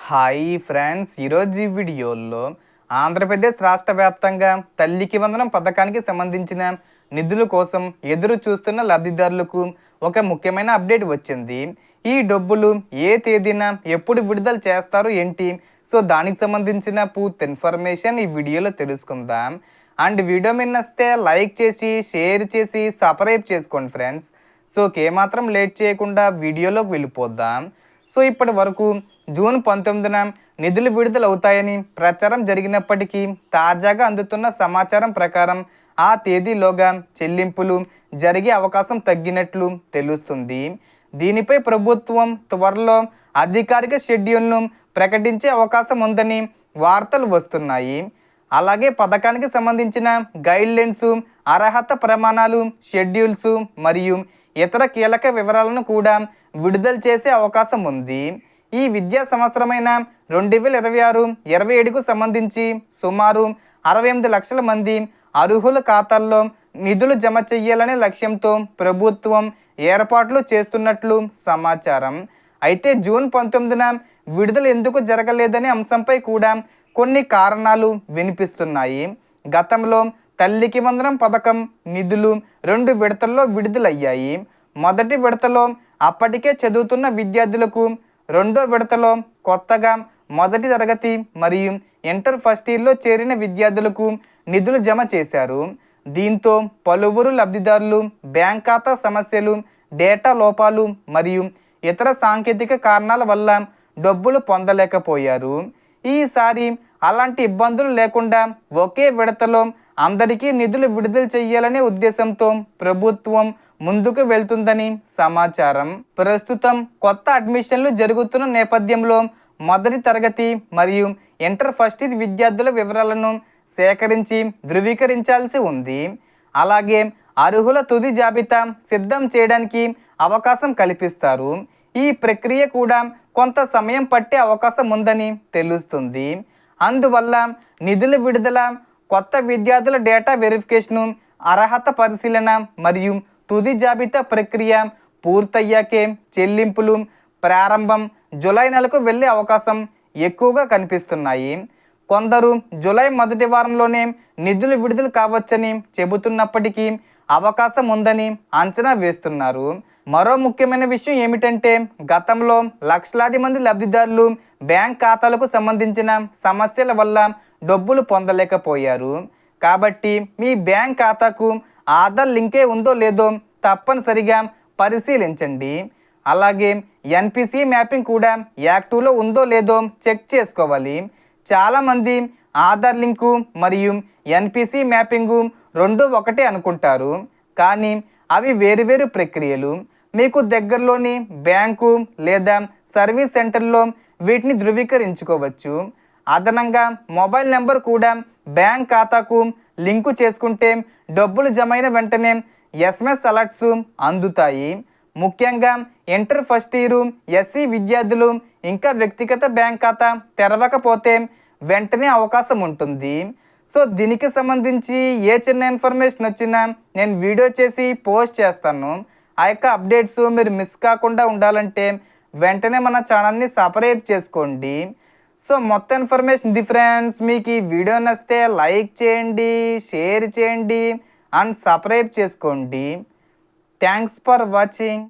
Hi friends, ఈరోజు ఈ వీడియోలో ఆంధ్రప్రదేశ్ రాష్ట్ర వ్యాప్తంగా తల్లికి వందనం పథకానికి సంబంధించిన నిధుల కోసం ఎదురు చూస్తున్న లబ్ధిదారులకు ఒక ముఖ్యమైన అప్డేట్ వచ్చింది. ఈ డబ్బులు ఏ తేదీన ఎప్పుడు విడుదల చేస్తారు ఏంటి, సో దానికి సంబంధించిన పూర్తి ఇన్ఫర్మేషన్ ఈ వీడియోలో తెలుసుకుందాం. అండ్ వీడియో మీద నచ్చితే లైక్ చేసి షేర్ చేసి సబ్స్క్రైబ్ చేసుకోండి ఫ్రెండ్స్. సో ఏమాత్రం లేట్ చేయకుండా వీడియోలోకి వెళ్ళిపోద్దాం. సో ఇప్పటి వరకు జూన్ 19న నిధులు విడుదల అవుతాయని ప్రచారం జరిగినప్పటికీ తాజాగా అందుతున్న సమాచారం ప్రకారం ఆ తేదీలోగా చెల్లింపులు జరిగే అవకాశం తగ్గినట్లు తెలుస్తుంది. దీనిపై ప్రభుత్వం త్వరలో అధికారిక షెడ్యూల్ను ప్రకటించే అవకాశం ఉందని వార్తలు వస్తున్నాయి. అలాగే పథకానికి సంబంధించిన గైడ్లైన్స్, అర్హత ప్రమాణాలు, షెడ్యూల్స్ మరియు ఇతర కీలక వివరాలను కూడా విడుదల చేసే అవకాశం ఉంది. ఈ విద్యా సంవత్సరమైన 2026-27కు సంబంధించి సుమారు 68 లక్షల మంది అర్హుల ఖాతాల్లో నిధులు జమ చేయాలనే లక్ష్యంతో ప్రభుత్వం ఏర్పాట్లు చేస్తున్నట్లు సమాచారం. అయితే జూన్ 19న విడుదల ఎందుకు జరగలేదనే అంశంపై కూడా కొన్ని కారణాలు వినిపిస్తున్నాయి. గతంలో తల్లికి వందనం పథకం నిధులు 2 విడతల్లో విడుదలయ్యాయి. మొదటి విడతలో అప్పటికే చదువుతున్న విద్యార్థులకు, రెండో విడతలో కొత్తగా మొదటి తరగతి మరియు ఇంటర్ ఫస్ట్ ఇయర్లో చేరిన విద్యార్థులకు నిధులు జమ చేశారు. దీంతో పలువురు లబ్ధిదారులు బ్యాంక్ ఖాతా సమస్యలు, డేటా లోపాలు మరియు ఇతర సాంకేతిక కారణాల వల్ల డబ్బులు పొందలేకపోయారు. ఈసారి అలాంటి ఇబ్బందులు లేకుండా ఒకే విడతలో అందరికీ నిధులు విడుదల చేయాలనే ఉద్దేశంతో ప్రభుత్వం ముందుకు వెళ్తుందని సమాచారం. ప్రస్తుతం కొత్త అడ్మిషన్లు జరుగుతున్న నేపథ్యంలో మొదటి తరగతి మరియు ఇంటర్ ఫస్ట్ ఇయర్ విద్యార్థుల వివరాలను సేకరించి ధృవీకరించాల్సి ఉంది. అలాగే అర్హుల తుది జాబితా సిద్ధం చేయడానికి అవకాశం కల్పిస్తారు. ఈ ప్రక్రియ కూడా కొంత సమయం పట్టే అవకాశం ఉందని తెలుస్తుంది. అందువల్ల నిధుల విడుదల, కొత్త విద్యార్థుల డేటా వెరిఫికేషను, అర్హత పరిశీలన మరియు తుది జాబితా ప్రక్రియ పూర్తయ్యాకే చెల్లింపులు ప్రారంభం జూలై నెలకు వెళ్ళే అవకాశం ఎక్కువగా కనిపిస్తున్నాయి. కొందరు జూలై మొదటి వారంలోనే నిధులు విడుదల కావచ్చని చెబుతున్నప్పటికీ అవకాశం ఉందని అంచనా వేస్తున్నారు. మరో ముఖ్యమైన విషయం ఏమిటంటే, గతంలో లక్షలాది మంది లబ్ధిదారులు బ్యాంక్ ఖాతాలకు సంబంధించిన సమస్యల వల్ల డబ్బులు పొందలేకపోయారు. కాబట్టి మీ బ్యాంక్ ఖాతాకు ఆధార్ లింకే ఉందో లేదో తప్పనిసరిగా పరిశీలించండి. అలాగే ఎన్పిసి మ్యాపింగ్ కూడా యాక్టివ్లో ఉందో లేదో చెక్ చేసుకోవాలి. చాలామంది ఆధార్ లింకు మరియు ఎన్పిసి మ్యాపింగు రెండు ఒకటే అనుకుంటారు, కానీ అవి వేరువేరు ప్రక్రియలు. మీకు దగ్గరలోని బ్యాంకు లేదా సర్వీస్ సెంటర్లో వీటిని ధృవీకరించుకోవచ్చు. అదనంగా మొబైల్ నెంబర్ కూడా బ్యాంక్ ఖాతాకు లింకు చేసుకుంటే డబ్బులు జమైన వెంటనే ఎస్ఎంఎస్ అలర్ట్స్ అందుతాయి. ముఖ్యంగా ఇంటర్ ఫస్ట్ ఇయర్ ఎస్సీ విద్యార్థులు ఇంకా వ్యక్తిగత బ్యాంక్ ఖాతా తెరవకపోతే వెంటనే అవకాశం ఉంటుంది. సో దీనికి సంబంధించి ఏ చిన్న ఇన్ఫర్మేషన్ వచ్చినా నేను వీడియో చేసి పోస్ట్ చేస్తాను. ఆ యొక్క అప్డేట్స్ మీరు మిస్ కాకుండా ఉండాలంటే వెంటనే మన ఛానల్ని సబ్స్క్రైబ్ చేసుకోండి. సో మొత్తం ఇన్ఫర్మేషన్ ఇది ఫ్రెండ్స్. మీకు ఈ వీడియో నచ్చితే లైక్ చేయండి, షేర్ చేయండి అండ్ సబ్స్క్రైబ్ చేసుకోండి. Thanks for watching.